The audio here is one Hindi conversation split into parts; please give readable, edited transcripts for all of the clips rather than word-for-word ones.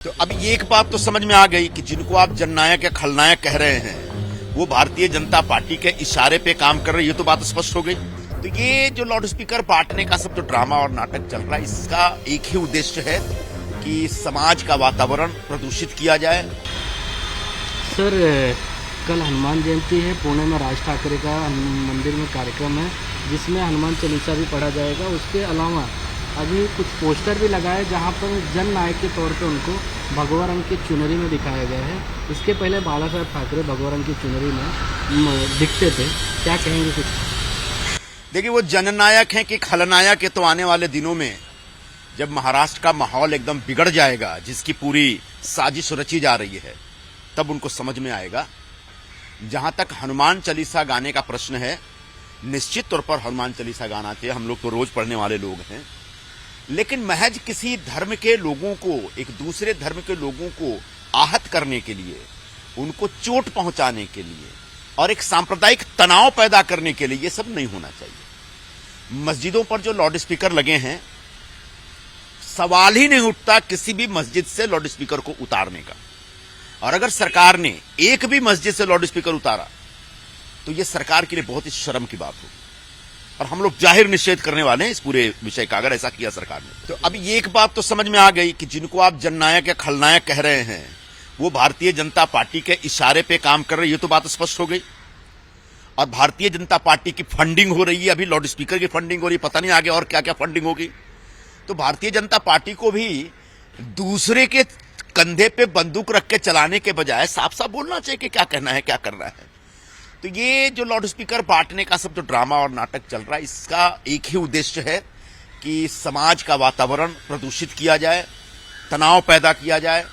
तो अब एक बात तो समझ में आ गई कि जिनको आप जननायक या खलनायक कह रहे हैं वो भारतीय जनता पार्टी के इशारे पे काम कर रहे हैं, ये तो बात स्पष्ट हो गई। तो ये जो लाउड स्पीकर बांटने का सब जो ड्रामा और नाटक चल रहा है, इसका एक ही उद्देश्य है कि समाज का वातावरण प्रदूषित किया जाए। सर, कल हनुमान जयंती है, पुणे में राज ठाकरे का मंदिर में कार्यक्रम है जिसमें हनुमान चालीसा भी पढ़ा जाएगा। उसके अलावा अभी कुछ पोस्टर भी लगाए जहां पर जन नायक के तौर पे उनको भगवा रंग की चुनरी में दिखाया गया है। इसके पहले बाला साहब ठाकरे भगवा रंग की चुनरी में दिखते थे, क्या कहेंगे कुछ? देखिए, वो जननायक हैं कि खलनायक है, तो आने वाले दिनों में जब महाराष्ट्र का माहौल एकदम बिगड़ जाएगा, जिसकी पूरी साजिश रची जा रही है, तब उनको समझ में आएगा। जहां तक हनुमान चालीसा गाने का प्रश्न है, निश्चित तौर पर हनुमान चालीसा गाना चाहिए, हम लोग तो रोज पढ़ने वाले लोग हैं, लेकिन महज किसी धर्म के लोगों को, एक दूसरे धर्म के लोगों को आहत करने के लिए, उनको चोट पहुंचाने के लिए और एक सांप्रदायिक तनाव पैदा करने के लिए ये सब नहीं होना चाहिए। मस्जिदों पर जो लाउड स्पीकर लगे हैं, सवाल ही नहीं उठता किसी भी मस्जिद से लाउड स्पीकर को उतारने का। और अगर सरकार ने एक भी मस्जिद से लाउड स्पीकर उतारा तो यह सरकार के लिए बहुत ही शर्म की बात होगी, और हम लोग जाहिर निषेध करने वाले हैं इस पूरे विषय का, अगर ऐसा किया सरकार ने। तो अब एक बात तो समझ में आ गई कि जिनको आप जननायक या खलनायक कह रहे हैं वो भारतीय जनता पार्टी के इशारे पे काम कर रहे हैं, ये तो बात स्पष्ट हो गई। और भारतीय जनता पार्टी की फंडिंग हो रही है, अभी लाउड स्पीकर की फंडिंग हो रही है, पता नहीं आगे और क्या क्या फंडिंग होगी। तो भारतीय जनता पार्टी को भी दूसरे के कंधे पे बंदूक रख के चलाने के बजाय साफ साफ बोलना चाहिए कि क्या कहना है, क्या करना है। तो ये जो लाउड स्पीकर बांटने का सब जो ड्रामा और नाटक चल रहा है, इसका एक ही उद्देश्य है कि समाज का वातावरण प्रदूषित किया जाए, तनाव पैदा किया जाए,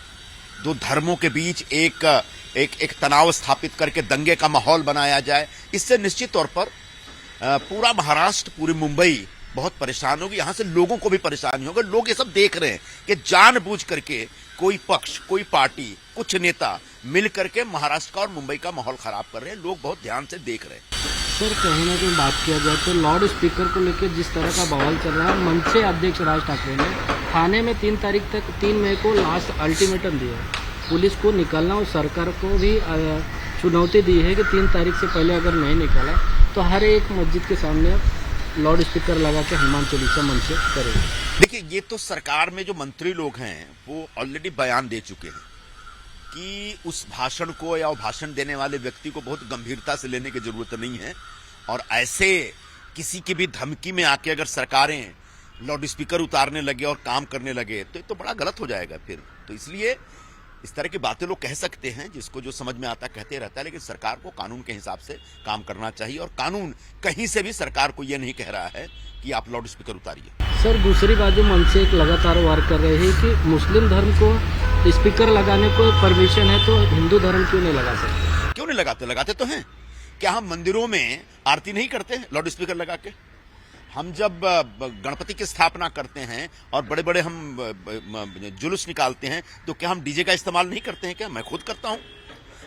दो धर्मों के बीच एक तनाव स्थापित करके दंगे का माहौल बनाया जाए। इससे निश्चित तौर पर पूरा महाराष्ट्र, पूरी मुंबई बहुत परेशान होगी, यहां से लोगों को भी परेशानी होगी। लोग ये सब देख रहे हैं कि जानबूझ करके कोई पक्ष, कोई पार्टी, कुछ नेता मिल करके महाराष्ट्र का और मुंबई का माहौल खराब कर रहे हैं। लोग बहुत ध्यान से देख रहे हैं। सर, कहीं ना कहीं बात किया जाए तो लाउड स्पीकर को लेकर जिस तरह का बवाल चल रहा है, मंच से अध्यक्ष राज ठाकरे ने थाने में 3 मई को लास्ट अल्टीमेटम दिया है पुलिस को निकलना, और सरकार को भी चुनौती दी है कि 3 तारीख से पहले अगर नहीं निकाला तो हर एक मस्जिद के सामने लाउड स्पीकर लगा के हनुमान चालीसा मंच से करेंगे। देखिए, ये तो सरकार में जो मंत्री लोग हैं वो ऑलरेडी बयान दे चुके हैं कि उस भाषण को या भाषण देने वाले व्यक्ति को बहुत गंभीरता से लेने की जरूरत नहीं है। और ऐसे किसी की भी धमकी में आके अगर सरकारें लाउड स्पीकर उतारने लगे और काम करने लगे तो ये तो बड़ा गलत हो जाएगा फिर। तो इसलिए इस तरह की बातें लोग कह सकते हैं, जिसको जो समझ में आता कहते रहता है, लेकिन सरकार को कानून के हिसाब से काम करना चाहिए। और कानून कहीं से भी सरकार को यह नहीं कह रहा है कि आप लाउड स्पीकर उतारिए। सर, दूसरी बाजू मन से एक लगातार वार कर रहे हैं कि मुस्लिम धर्म को स्पीकर लगाने को परमिशन है, तो हिंदू धर्म क्यों नहीं लगा सकते? क्यों नहीं लगाते? लगाते तो हैं। क्या हम मंदिरों में आरती नहीं करते हैं लाउड स्पीकर लगा के? हम जब गणपति की स्थापना करते हैं और बड़े बड़े हम जुलूस निकालते हैं तो क्या हम डीजे का इस्तेमाल नहीं करते हैं? क्या मैं खुद करता हूं।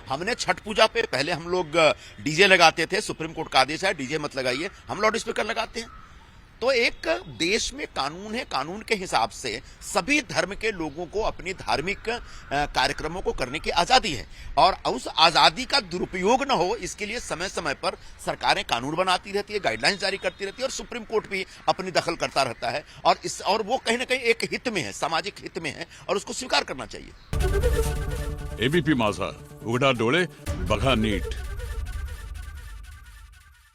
हमने छठ पूजा पे पहले हम लोग डीजे लगाते थे, सुप्रीम कोर्ट का आदेश है डीजे मत लगाइए, हम लाउड स्पीकर लगाते हैं। तो एक देश में कानून है, कानून के हिसाब से सभी धर्म के लोगों को अपनी धार्मिक कार्यक्रमों को करने की आजादी है, और उस आजादी का दुरुपयोग न हो इसके लिए समय समय पर सरकारें कानून बनाती रहती है, गाइडलाइंस जारी करती रहती है, और सुप्रीम कोर्ट भी अपनी दखल करता रहता है। और वो कहीं ना कहीं एक हित में है, सामाजिक हित में है, और उसको स्वीकार करना चाहिए। एबीपी माझा, उघडा डोळे बघा नीट।